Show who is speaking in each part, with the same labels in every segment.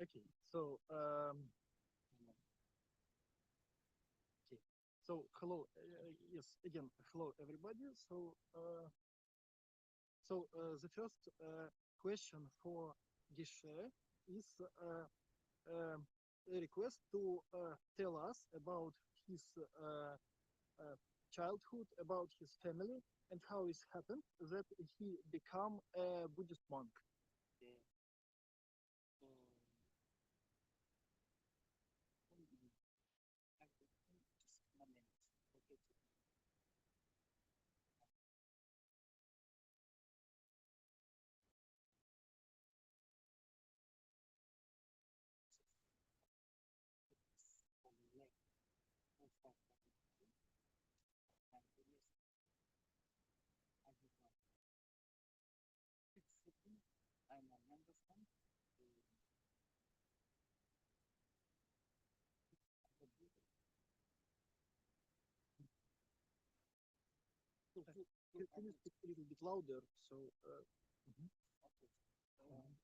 Speaker 1: Okay, so okay, so hello, yes, again, hello everybody. The first question for Gеше is a request to tell us about his uh, childhood, about his family, and how it happened that he become a Buddhist monk.
Speaker 2: Okay. So, I will just a minute. Okay. For the leg, full stop. And the rest, I did not. It's sitting. I'm a understand. The beauty.
Speaker 1: So,
Speaker 2: But
Speaker 1: can you speak a little bit louder? So, mhm,
Speaker 2: okay.
Speaker 1: mhm,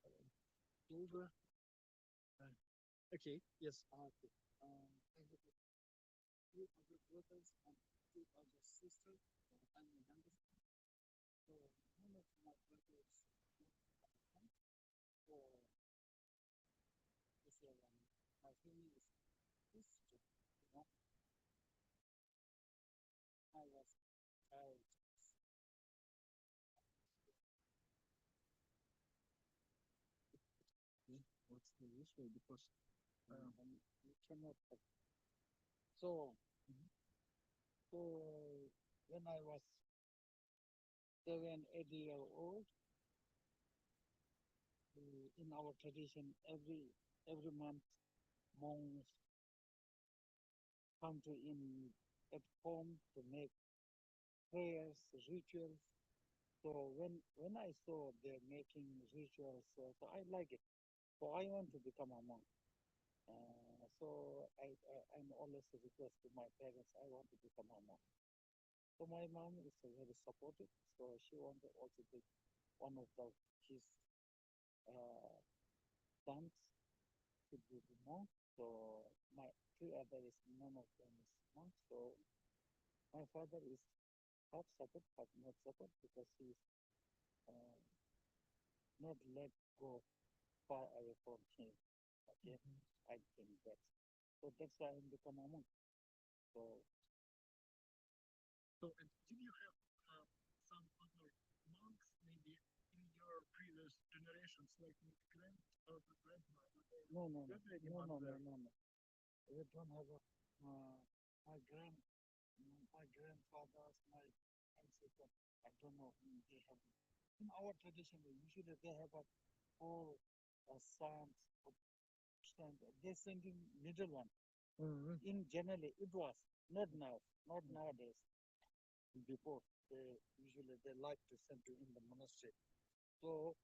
Speaker 1: like, closer. Uh, okay, yes.
Speaker 2: Okay. I have two other brothers and two other sisters. I'm the youngest. So one of my brothers for this year, my family is Christian. You know, I was child.
Speaker 1: Okay, what's the issue? Because
Speaker 2: And you cannot. So,
Speaker 1: mhm,
Speaker 2: so when I was 7, 8 years old, in our tradition, every month monks come to in at home to make prayers, rituals. So when I saw they're making rituals, so I like it. So I want to become a monk. I'm always request to my parents. I want to become a monk. So my mom is very supportive. So she want to also take one of his uh, sons to be the monk. So my three others, none of them is monk. So my father is half support, but not support because he's uh, not let go far away from him. Okay,
Speaker 1: mhm.
Speaker 2: I think that. So that's why I become a monk. So
Speaker 1: So, and did you have some other monks, maybe in your previous generations, like maybe grandfather, grandmother, or
Speaker 2: no, no,
Speaker 1: you
Speaker 2: no,
Speaker 1: had any
Speaker 2: no,
Speaker 1: monk
Speaker 2: no, no,
Speaker 1: there?
Speaker 2: no, no. We don't have a my my grandfathers, my ancestors. I don't know. They have in our tradition. Usually they have a four sons. They send in middle one.
Speaker 1: Mm-hmm.
Speaker 2: In generally, it was not now, not nowadays. Before they like to send you in the monastery. So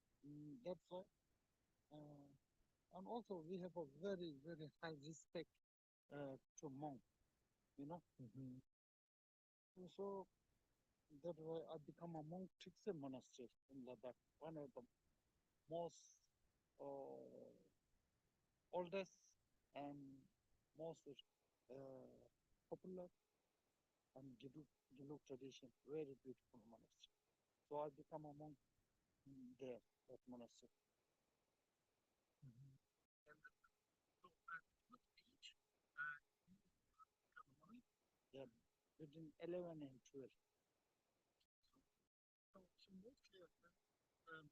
Speaker 2: that's why. Uh, and also we have a very high respect to monk. You know.
Speaker 1: Mm-hmm.
Speaker 2: So that way I become a monk. Tikse monastery in Ladakh, one of the most uh, oldest and most popular and Giluk tradition. Very beautiful monastery. So I become a monk there, that monastery.
Speaker 1: Mm-hmm. And so, what age you become a monk?
Speaker 2: Yeah, between 11 and 12.
Speaker 1: So mostly um,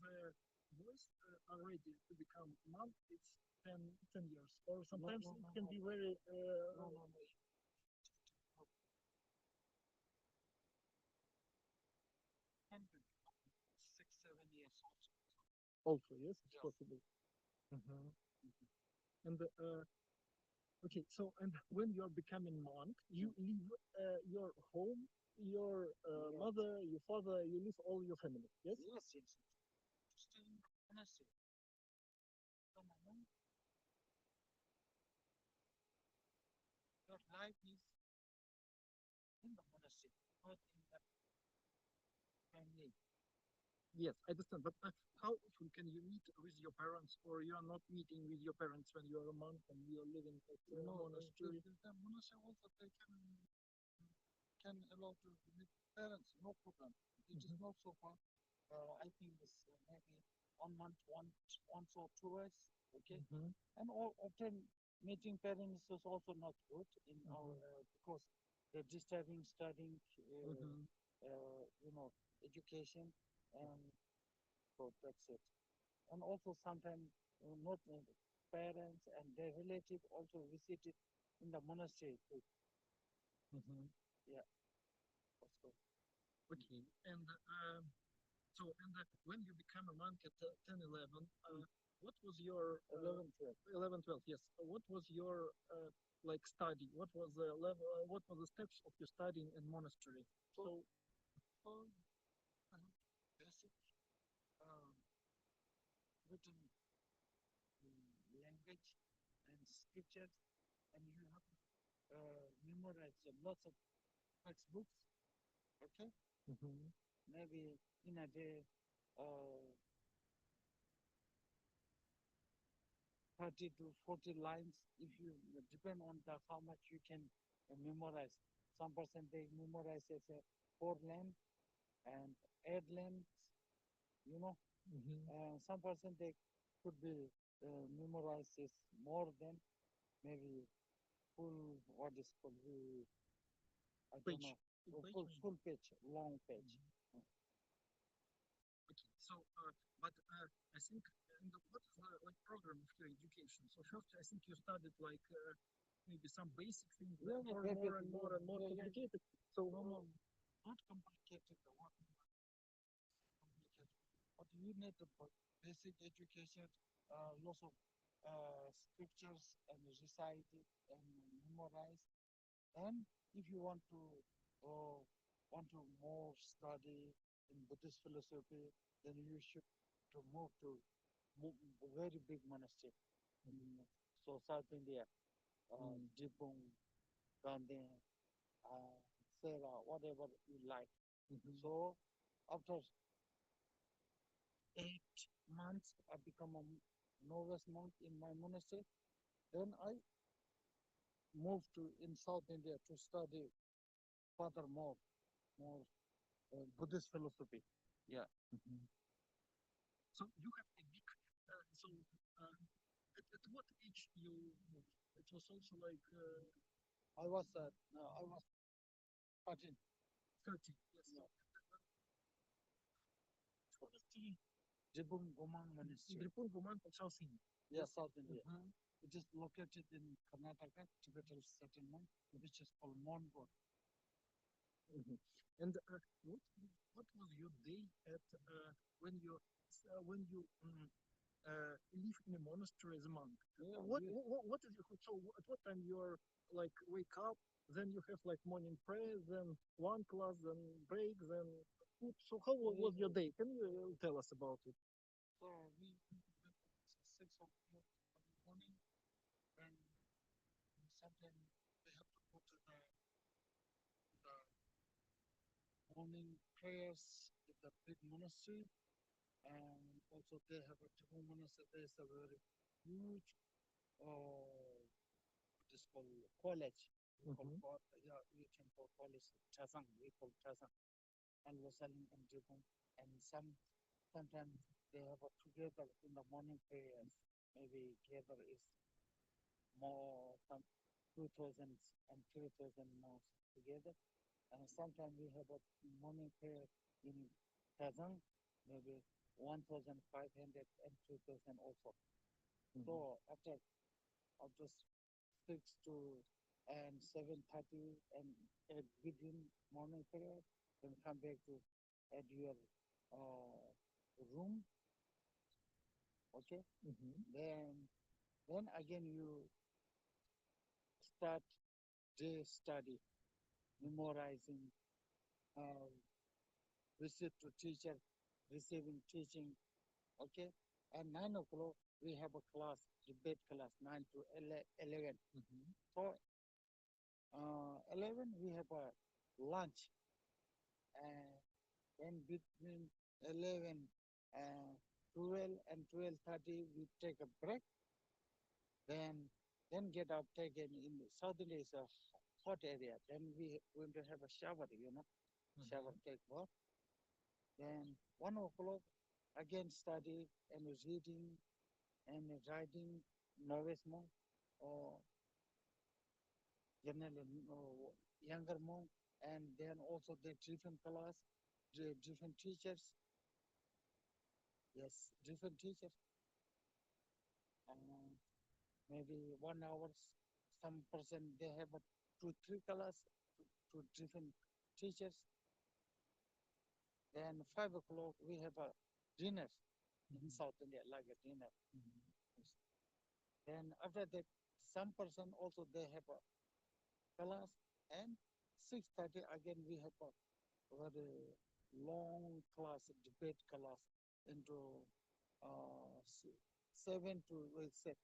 Speaker 1: the boys are ready to become monk. It's 10 years, or
Speaker 2: No,
Speaker 1: sometimes
Speaker 2: no,
Speaker 1: it
Speaker 2: no,
Speaker 1: can
Speaker 2: no,
Speaker 1: be very
Speaker 2: no, no, no. 10 to 6, 7 years also.
Speaker 1: also. Yes, it's
Speaker 2: Yes.
Speaker 1: possible. Mhm. And okay, so and when you are becoming monk, you leave your home, your
Speaker 2: Yes.
Speaker 1: mother, your father, you leave all your family. Yes.
Speaker 2: Yes, yes. Stay in the monastery. So my mom, your life is in the monastery, not in the family.
Speaker 1: Yes, I understand. But how often can you meet with your parents, or you are not meeting with your parents when you are a monk and you are living at a monastery?
Speaker 2: The monastery also they can allow to meet parents, no problem. It is not so far. I think it's maybe 1 month, once or twice. Okay, and often meeting parents is also not good in our because they're disturbing studying, education, and so that's it. And also sometimes not parents and their relative also visited in the monastery too. Yeah, that's good.
Speaker 1: Okay, and when you become a monk at 10, 11, what was your
Speaker 2: 11, 12.
Speaker 1: 11, 12? Yes. What was your like study? What was the level? What were the steps of your studying in monastery? So
Speaker 2: So I have basic um, written language and scriptures, and you have memorize lots of textbooks. Okay, maybe in a day, uh, 30 to 40 lines. If you depend on how much you can memorize. Some person they memorize as a 4 lines and 8 lines. You know, some person they could be memorizes more than maybe full what is called I don't
Speaker 1: page.
Speaker 2: know
Speaker 1: Page.
Speaker 2: full page, long page.
Speaker 1: Okay. So, but I think what is the like program of your education? So first, I think you studied like maybe some basic things,
Speaker 2: Yeah,
Speaker 1: more and more and more and more complicated. So
Speaker 2: not complicated. What complicated? But you need the basic education, lots of scriptures and recite it and memorize. And if you want to more study in Buddhist philosophy, then you should to move to a very big monastery. So South India, Jibung, Gandhi, Sera, whatever you like. So after 8 months, I become a novice monk in my monastery. Then I moved to in South India to study furthermore more Buddhist philosophy. Yeah.
Speaker 1: So you have a big. At what age you moved? It was also like
Speaker 2: I was 13.
Speaker 1: 30. Yes.
Speaker 2: Yeah. What is the Jibung Gomang Monastery?
Speaker 1: Dripur Guman of South India.
Speaker 2: Yeah, South India. It is located in Karnataka, Tibetan settlement, which is called Mongol.
Speaker 1: And what was your day at when you live in a monastery as a monk? What is your so at what time you are like wake up? Then you have like morning prayer, then one class, then break, then food. So how was your day? Can you tell us about it?
Speaker 2: So we wake up at 6 o'clock in the morning, and sometimes we have to go to the morning prayers in the big monastery, and also they have a Tibetan monastery. There is a very huge, what is called college. We call you can call college Chazang. We call Chazang, and Rosalie and Tibetan, and sometimes they have a together in the morning prayers. Maybe together is more some 2,000 and 3,000 more together. And sometimes we have a morning prayer in Kazan, maybe 1,500 and 2,000 also. So after 6 to and 7:30 and at within morning prayer, then come back to at your room. Okay. Then again you start day study, memorizing, uh, visit to teacher, receiving teaching. Okay. At 9 o'clock we have a class, debate class, 9 to 11. So 11 we have a lunch, and then between 11, 12, and 12:30 we take a break. Then get up again in the southern is a hot area. Then we going to have a shower, shower take bath. Then 1 o'clock again study and reading and writing novice monk or generally younger monk, and then also the different class, the different teachers. Yes, different teachers. Maybe 1 hour. Some person they have a 2, 3 class, two different teachers. Then 5 o'clock we have a dinner in South India, like a dinner. Yes. Then after that, some person also they have a class, and 6:30 again we have a very long class, debate class into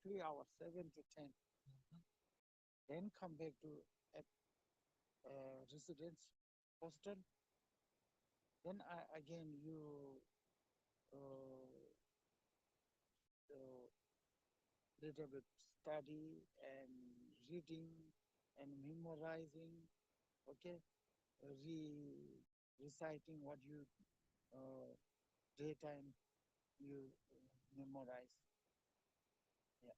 Speaker 2: 3 hours, 7 to 10. Then come back to at residence hostel. Then again you little bit study and reading and memorizing. Okay, reciting what you daytime you memorize. Yeah.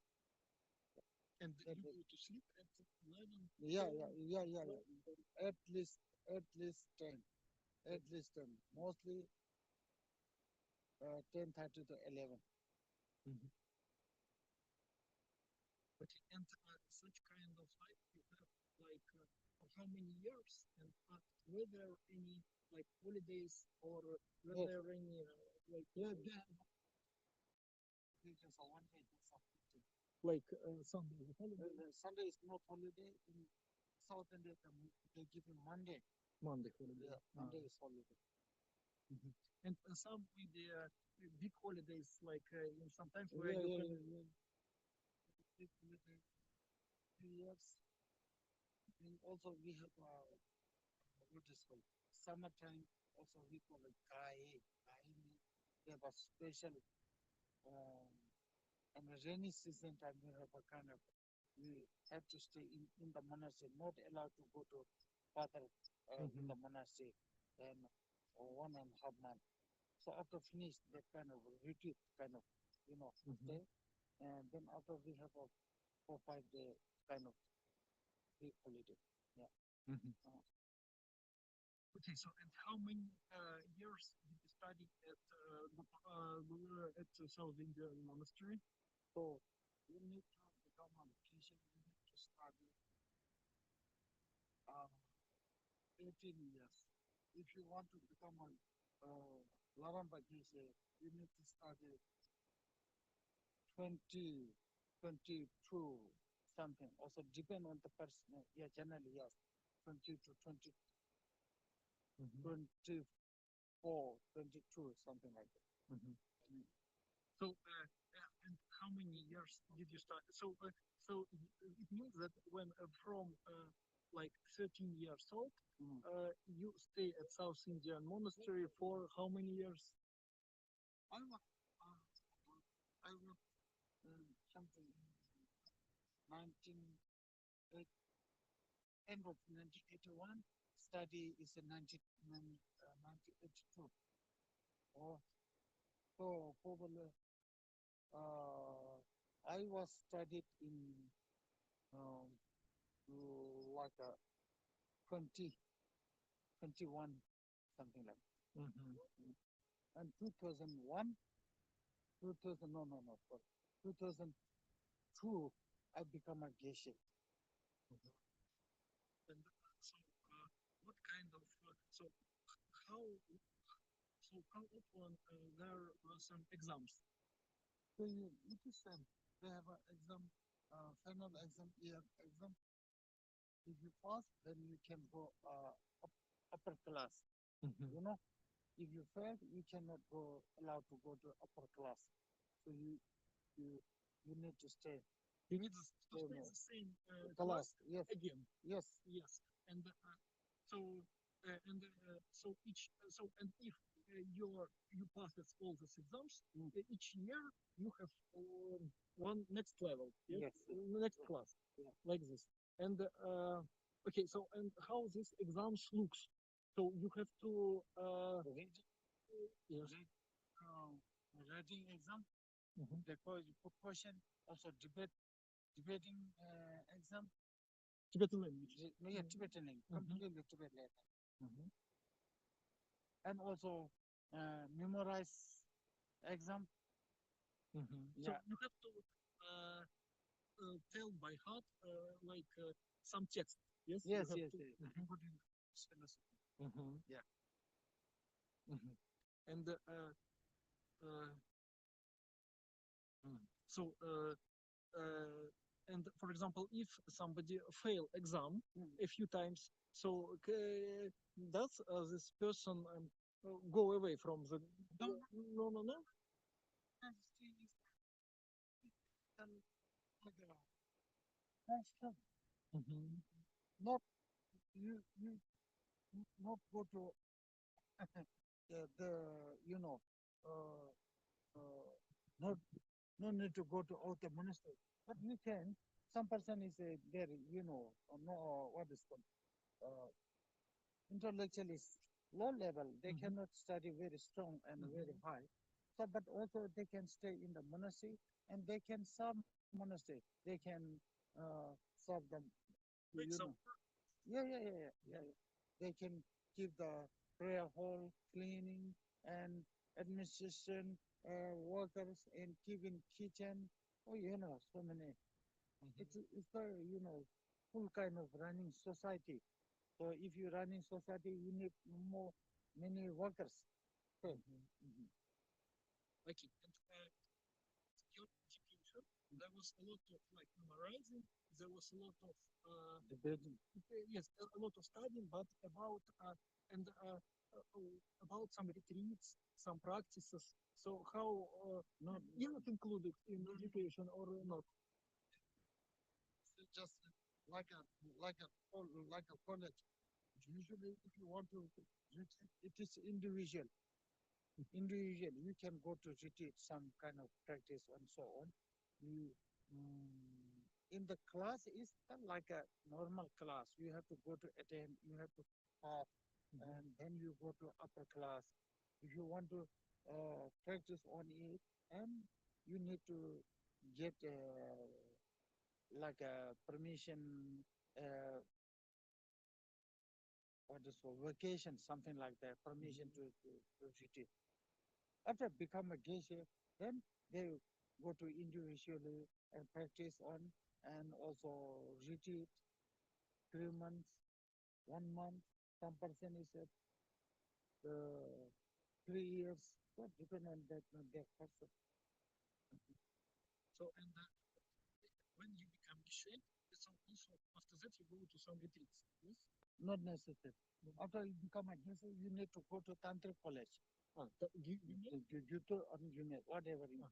Speaker 1: And
Speaker 2: That
Speaker 1: you
Speaker 2: is-
Speaker 1: go to sleep at 11?
Speaker 2: Yeah. At least 10. At least 10. Mostly 10:30 to 11.
Speaker 1: Okay, and such kind of life you have, like, for how many years, and were there any like holidays, or were
Speaker 2: Yes.
Speaker 1: there any like
Speaker 2: Yeah, just a 1 day. That's a 50.
Speaker 1: like Sunday holiday?
Speaker 2: Sunday is not holiday. In South India, they give you Monday.
Speaker 1: Monday holiday.
Speaker 2: Yeah, Monday is holiday.
Speaker 1: And some with the big holidays, like sometimes where
Speaker 2: Yeah,
Speaker 1: you
Speaker 2: yeah,
Speaker 1: can
Speaker 2: yeah. With 2 years. And also we have what is called summertime. Also we call it Gae. We have a special and the rainy season time we have a kind of we have to stay in the monastery, not allowed to go to further in the monastery than 1.5 months. So after finish that kind of retreat kind of stay, and then after we have a 4, 5 day kind of big holiday. Yeah.
Speaker 1: Okay, so and how many years did you study at South Indian monastery?
Speaker 2: So you need to become a teacher. You need to study 18 years. If you want to become a Lharamba Gese, you need to study 20, 22, something. Also depend on the person. Yeah, generally yes, 20 to 20, 24, 22, something like that.
Speaker 1: So and how many years did you study? So it means that when from like 13 years old, you stay at South Indian monastery for how many years?
Speaker 2: I was something end of 1981. Study is in 1982. Oh, so probably I was studied in like a 20, 21, something like that. And 2001, 2000, no, 2002, I become a Geshe.
Speaker 1: And so what kind of how how often there were some exams?
Speaker 2: So it is same. They have an exam, final exam, year exam. If you pass, then you can go upper class. You know, if you fail, you cannot go allowed to go to upper class. So you need to stay
Speaker 1: You need to stay
Speaker 2: no.
Speaker 1: the same
Speaker 2: class.
Speaker 1: class
Speaker 2: Yes,
Speaker 1: again.
Speaker 2: yes.
Speaker 1: Yes, and so and so each and if you passes all these exams, each year you have one next level, yes, next class, like this. And okay, so and how this exams looks? So you have to yes.
Speaker 2: Writing exam,
Speaker 1: Mhm.
Speaker 2: they call it question, also debating exam.
Speaker 1: Tibetan language.
Speaker 2: Yeah, Tibetan language, completely Tibetan language.
Speaker 1: Mhm.
Speaker 2: And also memorize exam.
Speaker 1: So
Speaker 2: Yeah.
Speaker 1: you have to tell by heart like some text. Yes. You
Speaker 2: Yes,
Speaker 1: have
Speaker 2: yes,
Speaker 1: to-
Speaker 2: yes.
Speaker 1: Mhm.
Speaker 2: Put in philosophy.
Speaker 1: Mhm.
Speaker 2: Yeah.
Speaker 1: Mhm. And so and for example, if somebody fail exam a few times, so does this person go away from the no? Mhm.
Speaker 2: Not you not go to the you know uh, not no need to go to outer monastery, but you can. Some person is there, no what is called intellectual is low level. They cannot study very strong and very high. So, but also they can stay in the monastery and they can serve monastery. They can serve them.
Speaker 1: Like
Speaker 2: You
Speaker 1: some
Speaker 2: know, yeah. They can keep the prayer hall cleaning and administration workers and keeping kitchen. Oh, so many. It's a full kind of running society. So if you run in society, you need many workers. So,
Speaker 1: okay. And your education, there was a lot of like memorizing. There was a lot of
Speaker 2: debating.
Speaker 1: yes, a lot of studying, but about and about some retreats, some practices. So how
Speaker 2: Not
Speaker 1: is it included in education or not?
Speaker 2: just like a college. Usually, if you want to retreat, it is individual. Individual, you can go to retreat, some kind of practice and so on. You in the class is not like a normal class. You have to go to attend. You have to pass, and then you go to upper class. If you want to practice on it, and you need to get like a permission, uh, what is for vacation, something like that, permission to retreat. After become a Geshe, then they go to individually and practice on and also retreat 3 months, 1 month. Some person is at 3 years. So depend on that person.
Speaker 1: So and when you become Geshe, so also after that you go to some retreats. Yes.
Speaker 2: Not necessary. After you become a Geshe, you need to go to Tantric college.
Speaker 1: You mean?
Speaker 2: Juto or Junior, whatever you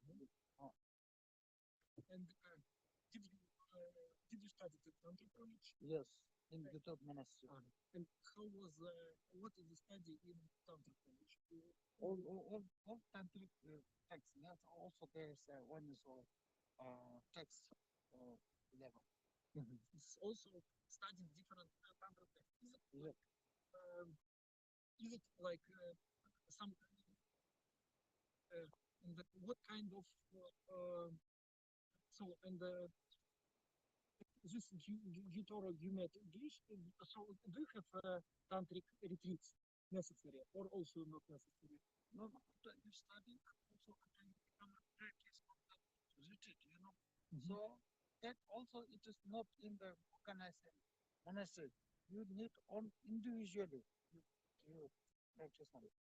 Speaker 1: And did you study at Tantra college?
Speaker 2: Yes, in Juto monastery.
Speaker 1: And how was what is the study in Tantra college?
Speaker 2: All tantric texts. That's also there's one is text level.
Speaker 1: It's also studying different Tantra texts. Is it like some and what kind of so and this Gitoro you met Gish, so do you have tantric retreats necessary or also not necessary?
Speaker 2: No, after you study, also after you become a practice of that retreat, So that also it is not in the organized monastery. You need on individually you practice on it.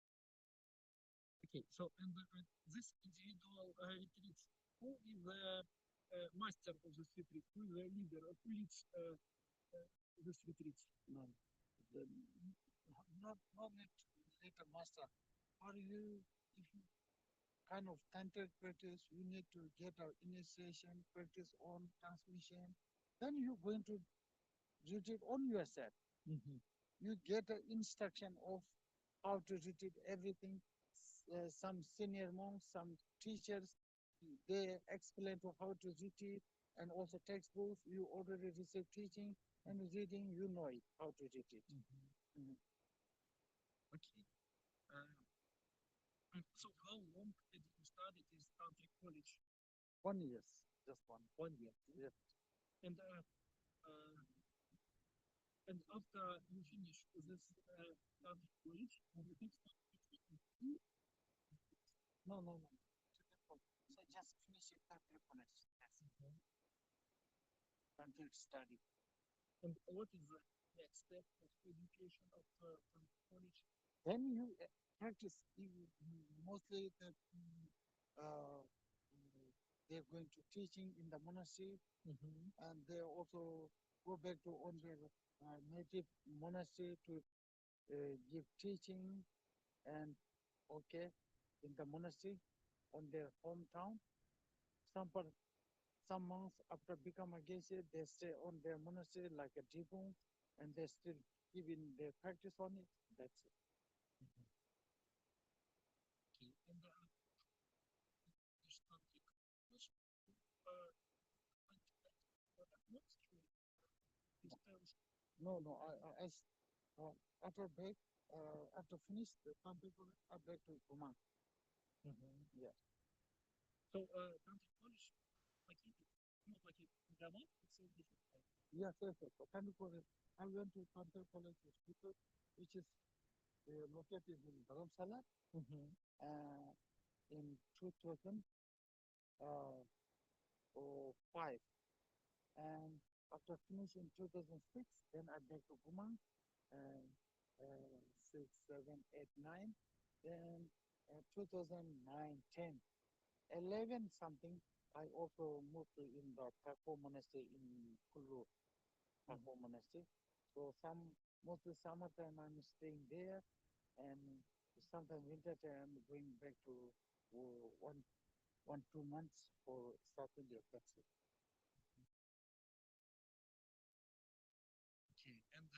Speaker 1: Okay, so and this individual retreats, who is the master of this retreat? Who is the leader? Who leads this retreats?
Speaker 2: No, not need later master. Or you, if you kind of tantric practice, you need to get our initiation practice on transmission. Then you're going to retreat on yourself. You get an instruction of how to retreat everything. some senior monks, some teachers, they explain to how to read it, and also textbooks. You already receive teaching and reading, you know it, how to read it.
Speaker 1: Okay. So how long did you study this tantric college?
Speaker 2: 1 year, just one.
Speaker 1: 1 year.
Speaker 2: Yes.
Speaker 1: And after you finish this tantric college, you can start teaching.
Speaker 2: No. So just finish it tantric college. Yes. Tantric study.
Speaker 1: And what is the next step of education of tantric college?
Speaker 2: Then you practice. Mostly that they're going to teaching in the monastery, and they also go back to on their native monastery to give teaching and in the monastery on their hometown. Some monks after become a Geshe, they stay on their monastery like a dipung, and they still giving their practice on it. That's it.
Speaker 1: Okay. And this tantric college,
Speaker 2: No. After break, after finish the tantric college, I back to Kumang. Yeah.
Speaker 1: So tantric college, like it, not like it, Brahman, it's a different type.
Speaker 2: Yes. Tantric college. I went to tantric college hospital, which is located in Dharamsala, in 2005. And after finishing 2006, then I back to Kumang, 6, 7, 8, 9. Then 2009, 10, 11 something, I also moved to in the Tako monastery in Kulu, Tako monastery. So mostly summertime I'm staying there, and sometimes winter time I'm going back to 2 months for South India. That's it.
Speaker 1: Okay. And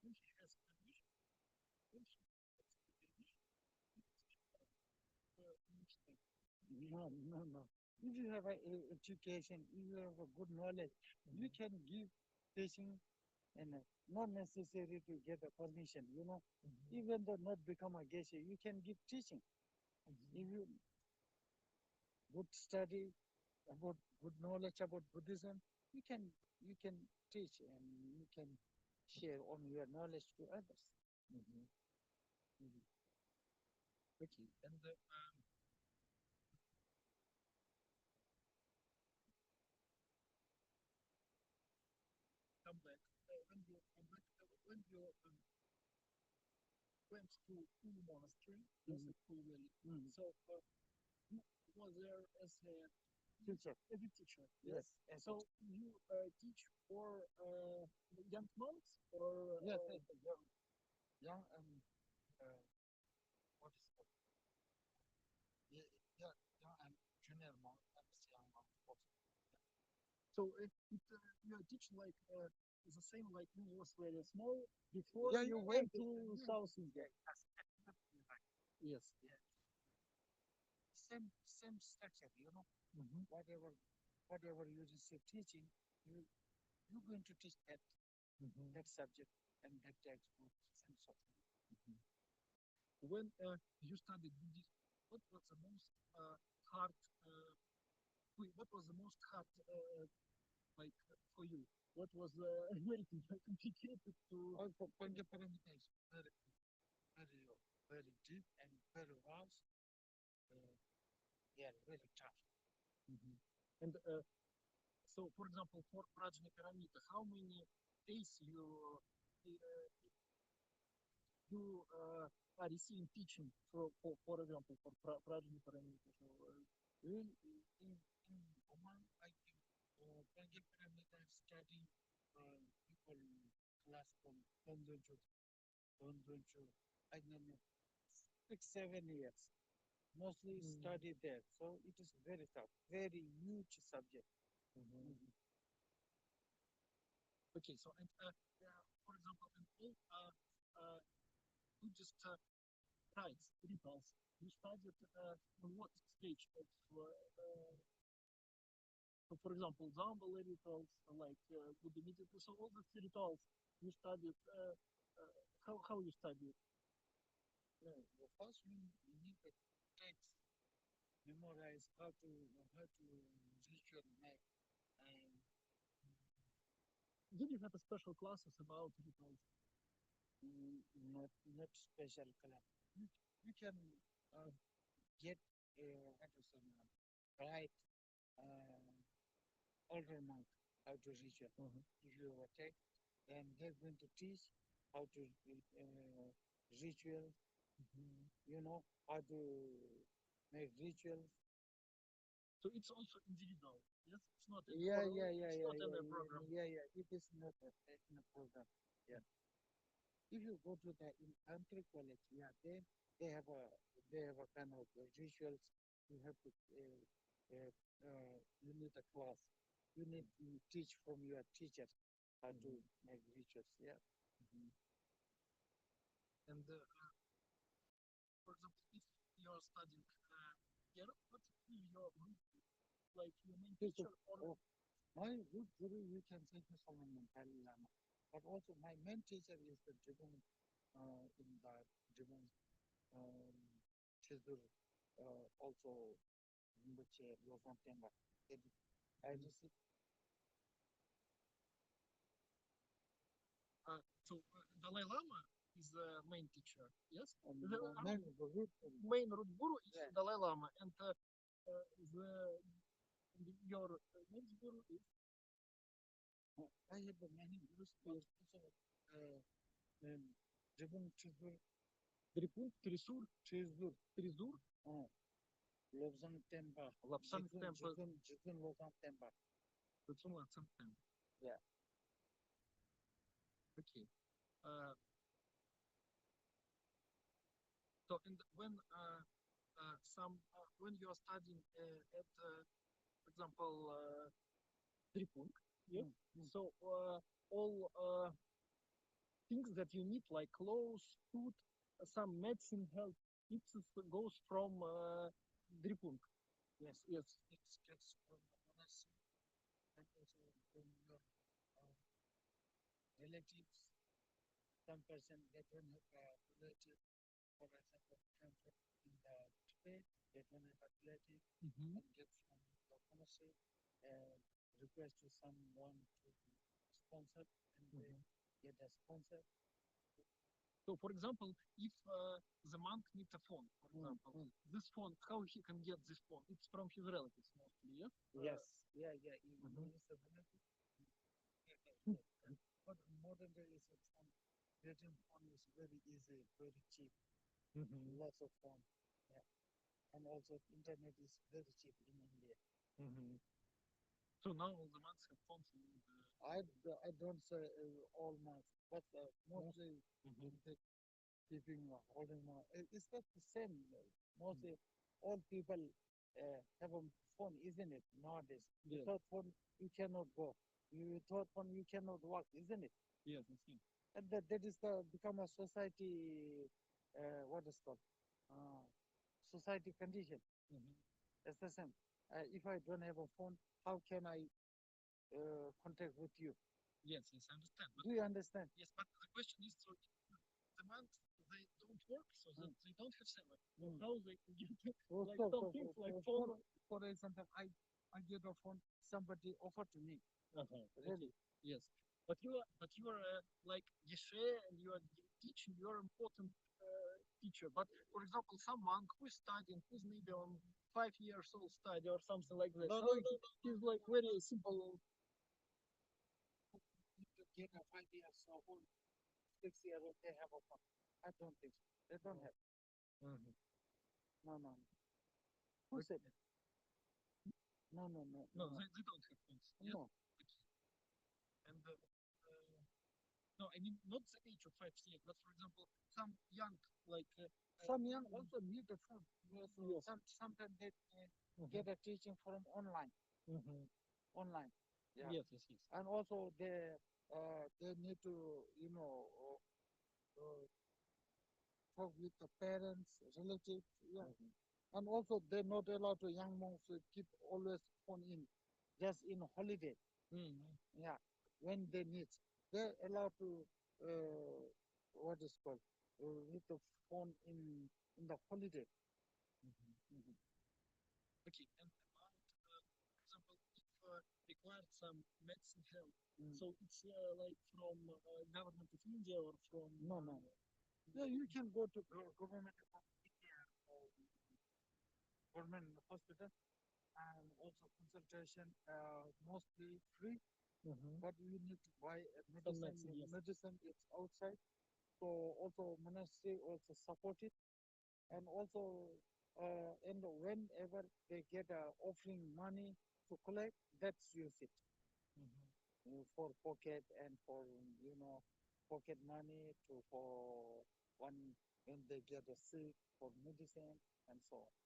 Speaker 1: when he has permission, when he has permission,
Speaker 2: No. If you have a education, if you have a good knowledge, you can give teaching, and not necessary to get a permission. Even though not become a Geshe, you can give teaching. If you good study about good knowledge about Buddhism, you can teach, and you can share on your knowledge to others.
Speaker 1: okay. And come back when you come back when you went to Ulu monastery, that's a Ulu valley. So you was there as a
Speaker 2: Teacher.
Speaker 1: as a teacher.
Speaker 2: Yes.
Speaker 1: So you teach for young monks or
Speaker 2: Yes. Young and what is it? Yeah, young and junior monk and young monk also.
Speaker 1: so you teach like the same like you was very small before
Speaker 2: Yeah,
Speaker 1: you
Speaker 2: yeah,
Speaker 1: went
Speaker 2: yeah.
Speaker 1: to South India. Yes.
Speaker 2: Same structure, whatever you receive teaching, you're going to teach that subject and that textbook and so on.
Speaker 1: When you studied Buddhism, what was the most hard? What was the most hard like for you? What was very complicated to?
Speaker 2: Also, Panchaparamita is very deep and very vast. Yeah, very tough.
Speaker 1: And so, for example, for Prajnaparamita, how many days are receiving teaching for example, for Prajnaparamita? So,
Speaker 2: In Oman, I think Panchaparamita study people class from Toнгьет, I don't know, 6, 7 years. Mostly study there. So it is very tough, very huge subject.
Speaker 1: Okay, so and for example, in all Buddhist rites, rituals, you studied on what stage of so for example, Zambala rituals, like Buddha meditation, so all these rituals you studied, how you studied?
Speaker 2: Yeah, well, first we need the text, memorize how to ritual make, and
Speaker 1: Did you have a special classes about rituals?
Speaker 2: not special class. You can uh, get what is the name, right older monk how to ritual. If you take, then they're going to teach how to ritual. You know how to make rituals.
Speaker 1: So it's also individual. Yes, it's not.
Speaker 2: Yeah,
Speaker 1: It's
Speaker 2: yeah,
Speaker 1: not in a program.
Speaker 2: yeah. It is not in a program. Yeah. If you go to the in country college, yeah, they have a kind of rituals. You have to you need a class. You need to teach from your teacher how to make rituals. Yeah.
Speaker 1: And for example, if you're studying here, what is your group? Like your main teacher or
Speaker 2: My good guru, you can say to someone Dalai Lama, but also my main teacher is the Jibun in the Jibun Chidur, also which was on Temba. I just
Speaker 1: so Dalai Lama is the main teacher. Yes,
Speaker 2: main
Speaker 1: main root guru is
Speaker 2: Yeah.
Speaker 1: Dalai Lama, and your next guru is
Speaker 2: I have many gurus, but also Jibun Chidur,
Speaker 1: Трипун, Трисур,
Speaker 2: Chidur,
Speaker 1: Тризур,
Speaker 2: Lobsang Temba,
Speaker 1: Лапсан Темпл,
Speaker 2: Jibun Lobsang Temba.
Speaker 1: Цун Лапсан Темпл.
Speaker 2: Yeah.
Speaker 1: Okay. So and when when you are studying at for example Tripung, yes. So all things that you need like clothes, food, some medicine help, it goes from Dripung.
Speaker 2: Yes.
Speaker 1: Yes.
Speaker 2: It gets from monastery and also from your relatives. Some person they don't have a relative, for example, come from in the Tibet, they don't have a relative, and get from the monastery and request to someone to sponsor, and they get a sponsor.
Speaker 1: So, for example, if the monk needs a phone, for example, this phone, how he can get this phone? It's from his relatives mostly, yeah?
Speaker 2: Yes. Yeah. He is a relative. But modern day is a phone. Getting phone is very easy, very cheap. Lots of phone. Yeah. And also internet is very cheap in India.
Speaker 1: So now all the monks have phones.
Speaker 2: I don't say all months, but mostly keeping holding on. It's not the same. Mostly all people have a phone, isn't it? Nowadays,
Speaker 1: Yes.
Speaker 2: without phone you cannot go. Without phone you cannot walk, isn't it?
Speaker 1: Yes, I see.
Speaker 2: And that is become a society. What is called society condition. It's the same. If I don't have a phone, how can I contact with you?
Speaker 1: Yes, I understand. But
Speaker 2: Do you understand?
Speaker 1: yes, but the question is, so the monks they don't work, so that they don't have salary. How they can get like some things like phone?
Speaker 2: For example, I get a phone. Somebody offered to me. Really?
Speaker 1: Yes. But you are like Gеше and you are teaching. You are important teacher. But for example, some monk who is studying, who's maybe on 5 years old study or something like that.
Speaker 2: No.
Speaker 1: He's like very simple.
Speaker 2: Get a 5 years old, 6 years old, they have a phone. I don't think so. They don't have. No. Who said it? No.
Speaker 1: No, they don't have phones. Yes?
Speaker 2: No.
Speaker 1: And no, I mean not the age of 5 years, but for example, some young like
Speaker 2: Some young also need a phone.
Speaker 1: Yes.
Speaker 2: Sometimes they get a teaching from online. Online. Yeah.
Speaker 1: Yes.
Speaker 2: And also they need to, talk with the parents, relatives, yeah. And also they're not allowed to young monks to keep always phone in, just in holiday. Yeah, when they need, they're allowed to what is called with the phone in the holiday.
Speaker 1: Okay, and about, for example, if required some medicine help, so it's like from government of India or from
Speaker 2: No, no. Yeah, you can go to government of India or government hospital, and also consultation mostly free, but you need to buy
Speaker 1: Some
Speaker 2: medicine.
Speaker 1: medicine, yes.
Speaker 2: Medicine is outside, so also monastery also support it, and also and whenever they get offering money to collect, that's use it for pocket and for pocket money to for one when they get a sick for medicine and so on.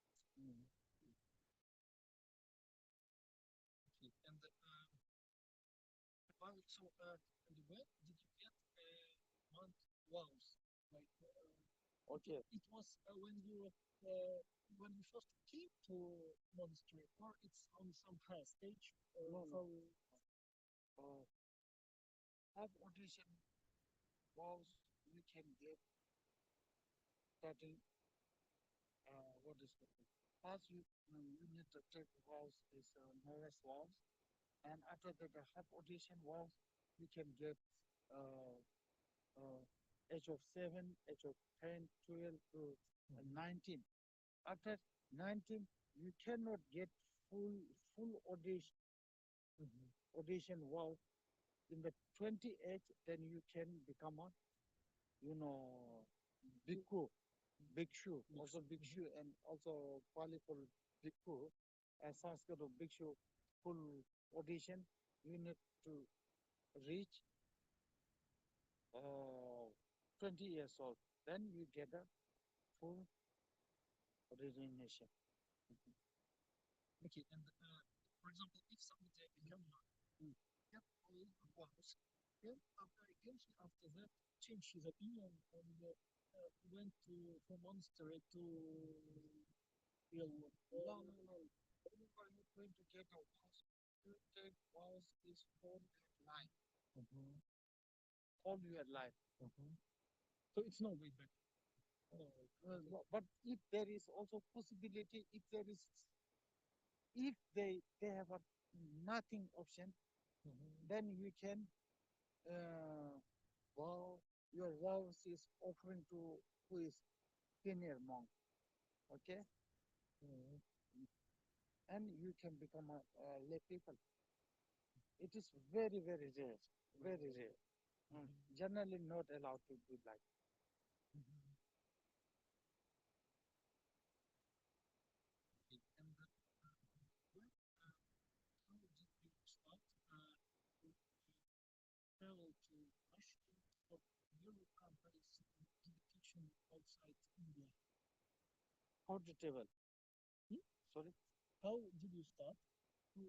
Speaker 1: Okay, and about, so and where did you get monk vows? Like
Speaker 2: Okay.
Speaker 1: it was when you first came to monastery, or it's on some high stage?
Speaker 2: No, no.
Speaker 1: So
Speaker 2: Have audition vows you can get starting what is it? First you need to take vows is novice vows, and after that the half audition vows you can get uh, age of 7, age of 10, 12 to 19. After 19 you cannot get full audition vow. In the 28th, then you can become a bhikkhu, bhikshu, also bhikshu, and also qualified bhikkhu. As Sanskrit of bhikshu, full audition, you need to reach 20 years old. Then you get a full resignation.
Speaker 1: okay, and for example, if somebody become monk, get all vows, then after that changed his opinion and went from monastery to real world.
Speaker 2: No, no, no. Whenever you're going to get a vows, you take vows is for your life. All your life.
Speaker 1: So it's no way back.
Speaker 2: But if there is also possibility, if they have a nothing option, then you can vow your vows is offering to who is senior monk, okay, and you can become a lay people. It is very very rare, very rare. Generally not allowed to do like.
Speaker 1: Okay, and how did you start to travel to Russia for your companies and give teaching outside India?
Speaker 2: How to travel? Sorry.
Speaker 1: How did you start to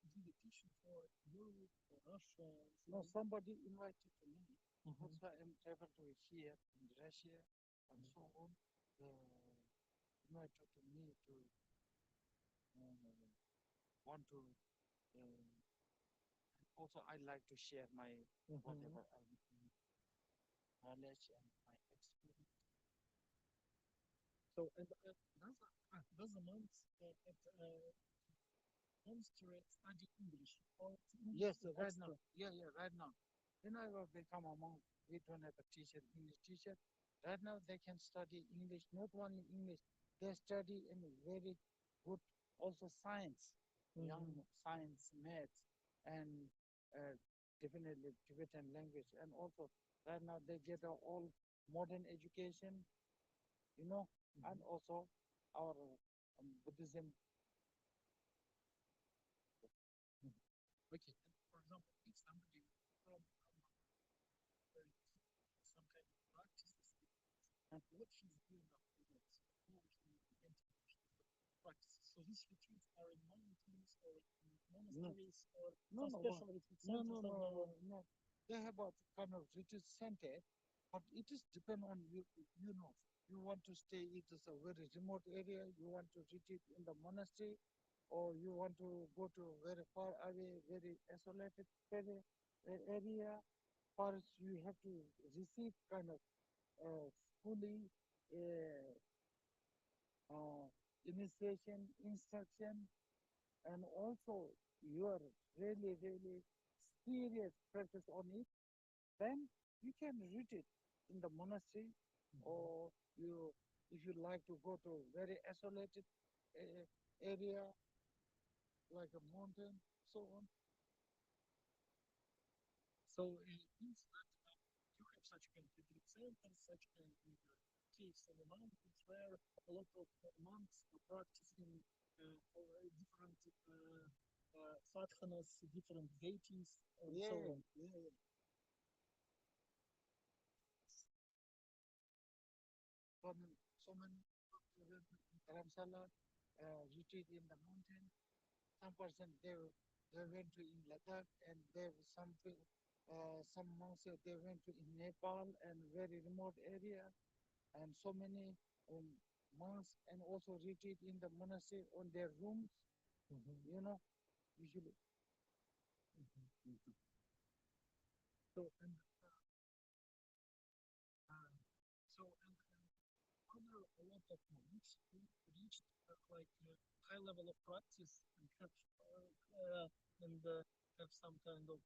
Speaker 1: give a teaching for Europe, for Russia?
Speaker 2: No, somebody invited to me. That's why I'm travel to here in Russia and so on. Invited to me to want to. Also, I like to share my whatever knowledge and my experience.
Speaker 1: So, and does the monks at monastery study English? Or
Speaker 2: Yes, right now. Yeah, right now. When I will become a monk, we don't have a teacher, English teacher. Right now, they can study English, not only English. They study in very good, also science, young science, maths, and definitely Tibetan language. And also, right now, they get all modern education, and also our Buddhism.
Speaker 1: Okay, and for example, if somebody from some kind of practices, what he's doing afterwards, how he identifies practices. So these retreats are in mountains or in
Speaker 2: No,
Speaker 1: monasteries or
Speaker 2: no,
Speaker 1: some
Speaker 2: no,
Speaker 1: special retreat
Speaker 2: no,
Speaker 1: centers
Speaker 2: no,
Speaker 1: that
Speaker 2: no,
Speaker 1: they are.
Speaker 2: no. They have a kind of retreat center, but it is depend on you. You know, you want to stay. It is a very remote area. You want to retreat in the monastery, or you want to go to very far away, very isolated area. First, you have to receive kind of uh, fully uh, initiation, instruction, and also you are really, really serious practice on it, then you can read it in the monastery, or you, if you like to go to very isolated area like a mountain, so on.
Speaker 1: So it means that you have such kind of retreat centers, such kind of caves in the mountains where a lot of monks are practicing different sadhanas, different deities, and so on.
Speaker 2: Yeah. So many Dharamsala retreat in the mountain. Some person they went to in Ladakh, and they some monks they went to in Nepal and very remote area, and so many monks and also retreat in the monastery on their rooms. You know, usually.
Speaker 1: So and so and other a lot of monks who reached like high level of practice and have some kind of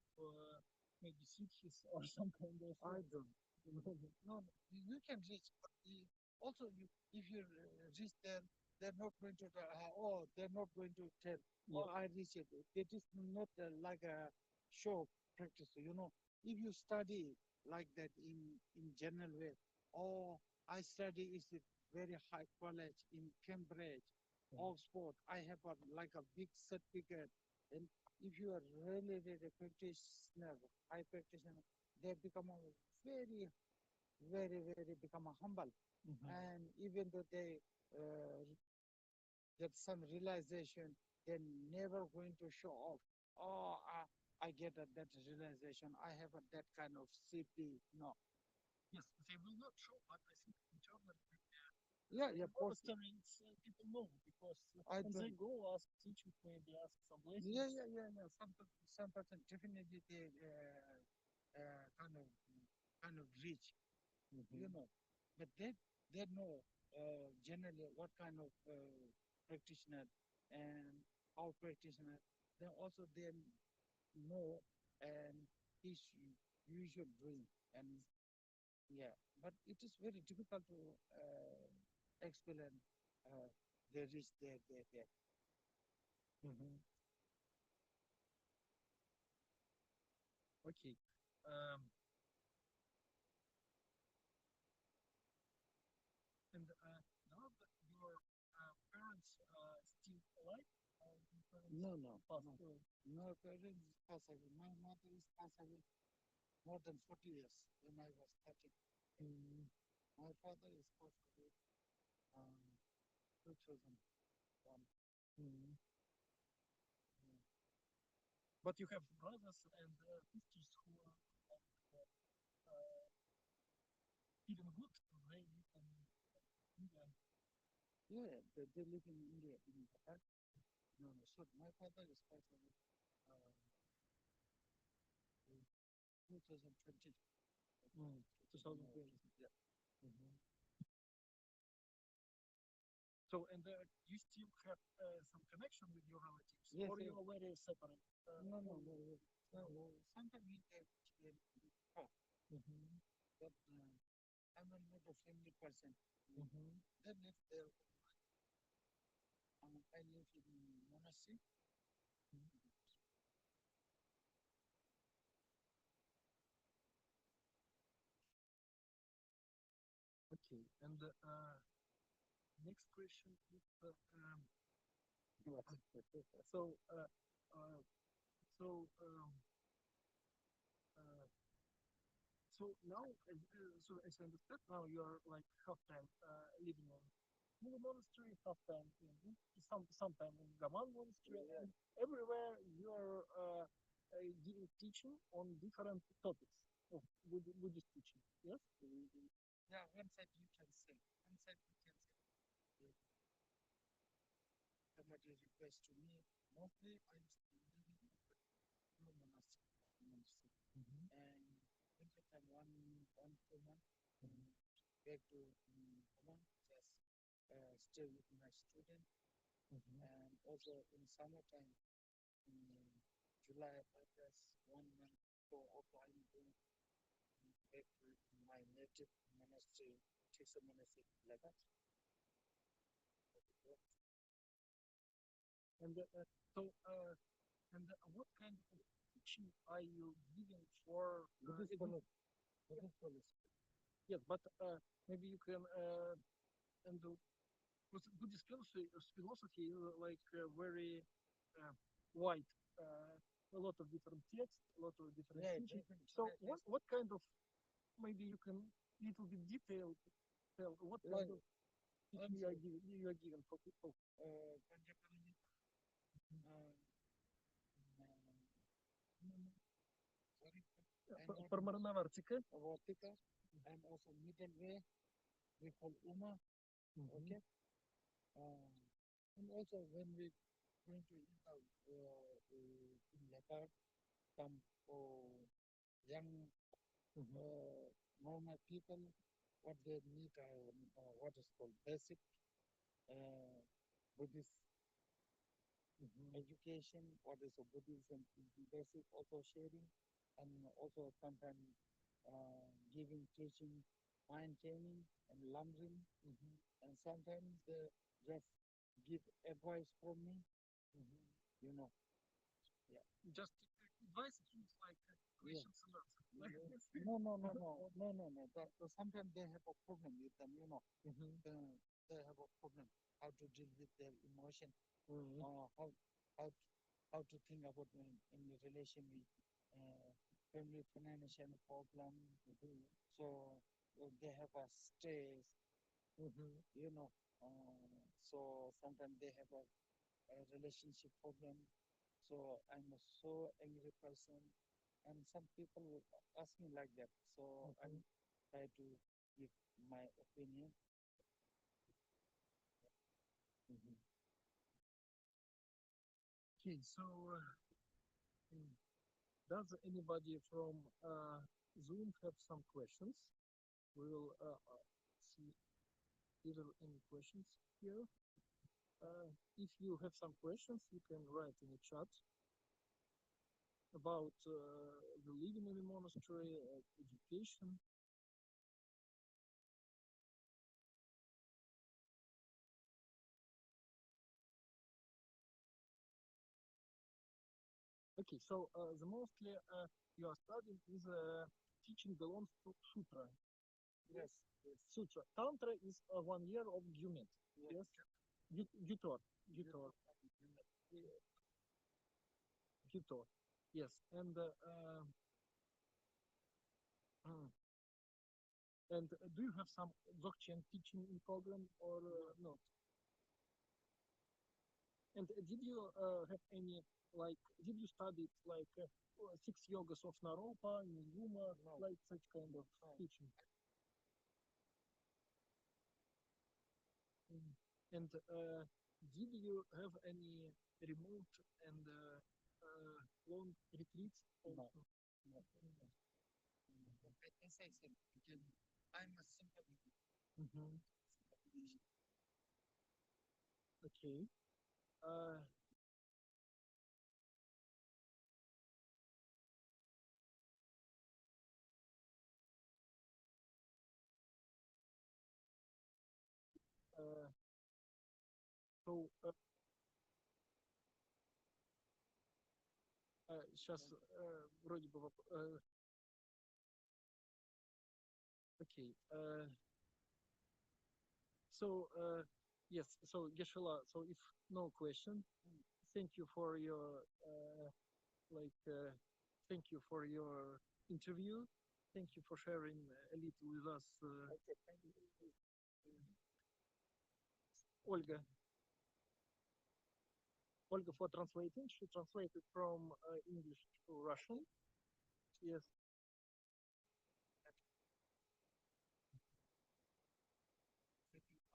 Speaker 1: maybe siddhis or some kind of
Speaker 2: I don't. No, you can reach, but also if you reach there, they're not going to, they're not going to tell, oh, I reached it. It is not like a show practice, you know. If you study like that in general way, oh, I study is a very high college in Cambridge, Oxford. I have like a big certificate. And if you are really, really practitioner, high practitioner, they become a very, very, very become a humble. And even though they get some realization, they're never going to show off. Oh, I get that realization. I have that kind of CP. No.
Speaker 1: Yes, they will not show, but I think internally
Speaker 2: Yeah,
Speaker 1: in
Speaker 2: post.
Speaker 1: monasteries people know because
Speaker 2: I
Speaker 1: when they
Speaker 2: don't.
Speaker 1: go ask teaching, maybe ask some blessings.
Speaker 2: Yeah. Some person definitely they kind of rich, you know, but they know generally what kind of practitioner and how practitioner. Then also they know and his usual doing, and yeah, but it is very difficult to explain the risk there.
Speaker 1: Okay. Um, and now that your parents still alive, your parents
Speaker 2: No.
Speaker 1: passed away.
Speaker 2: No, parents pass away. My mother is passed away more than 40 years when I was 13. My father is passed away 2001.
Speaker 1: But you have brothers and sisters who are uh, feeling good. They live in India.
Speaker 2: Yeah, they live in India, in Ladakh. No. So my father is passed away in 2020.
Speaker 1: 2020. Yeah. So, and you still have some connection with your relatives,
Speaker 2: Yes,
Speaker 1: or
Speaker 2: yes.
Speaker 1: you are very separate?
Speaker 2: No. Sometimes we talk, but I'm not a friendly person. They live there. I live in monastery.
Speaker 1: Okay. And next question is so uh, so uh, so now so as I understand now you are like half time living on Mulu monastery, sometime in Gaman monastery, and everywhere you are giving teaching on different topics of Buddhist teaching. Yes.
Speaker 2: Yeah, one side you can say. One side you can say. Somebody request to me. Mostly I'm still living in the monastery. And winter time 2 months back to Oman, just stay with my student. And also in summertime, July, August, 1 month, so also I'm going back to my native monastery, Tisa monastery, like that.
Speaker 1: And and what kind of teaching are you giving for
Speaker 2: Buddhist policy.
Speaker 1: Yes, but maybe you can and Buddhist philosophy is like very wide, a lot of different texts, a lot of different teaching. So what kind of, maybe you can little bit detail tell what kind of teaching you are giving for people. For Marnavartika.
Speaker 2: And also middle way, we call Uma. Okay. And also when we going to in Nepal, some young normal people, what they need what is called basic Buddhist education, what is a Buddhism basic also sharing, and also sometimes giving teaching, mind training and lumbering, and sometimes they just give advice for me, you know. Yeah.
Speaker 1: Just advice seems like questions and answers.
Speaker 2: No. Sometimes they have a problem with them, you know. They have a problem how to deal with their emotion, how to think about in relation with family financial problem. So they have a stress, you know. So sometimes they have a relationship problem. So I'm a so angry person, and some people ask me like that. So I try to give my opinion.
Speaker 1: Okay, so does anybody from Zoom have some questions? We will see either any questions here. If you have some questions, you can write in the chat about the living in the monastery, education. Okay, so the mostly you are studying is teaching belongs to sutra.
Speaker 2: Yes.
Speaker 1: Sutra. Tantra is 1 year of Gyumet. Yes. Gyutor. Gyutor. Yes. And do you have some Dzogchen teaching in program or not? And did you have any, like, did you study like 6 yogas of Naropa, Niguma, like such kind of teaching? And did you have any remote and long retreats?
Speaker 2: No. As I said, again, I'm a simple
Speaker 1: Okay. So сейчас вроде бы okay. So yes. So Geshe-la. So if no question, thank you for your thank you for your interview. Thank you for sharing a little with us. Ольga. Ольga for translating. She translated from English to Russian. Yes.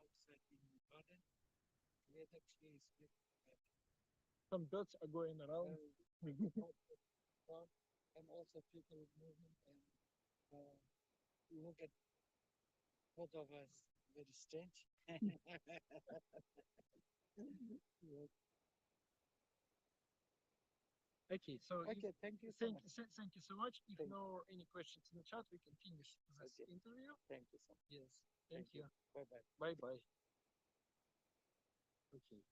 Speaker 2: Outside in the garden, where actually speak
Speaker 1: Some birds are going around.
Speaker 2: and also people moving and look at both of us very strange. Yes.
Speaker 1: Okay, so
Speaker 2: Okay, thank you so much.
Speaker 1: thank you so much. If
Speaker 2: Thank
Speaker 1: no any questions in the chat, we can finish this
Speaker 2: Okay.
Speaker 1: interview.
Speaker 2: Thank you so much.
Speaker 1: Yes, thank you.
Speaker 2: Bye bye.
Speaker 1: Bye bye. Okay.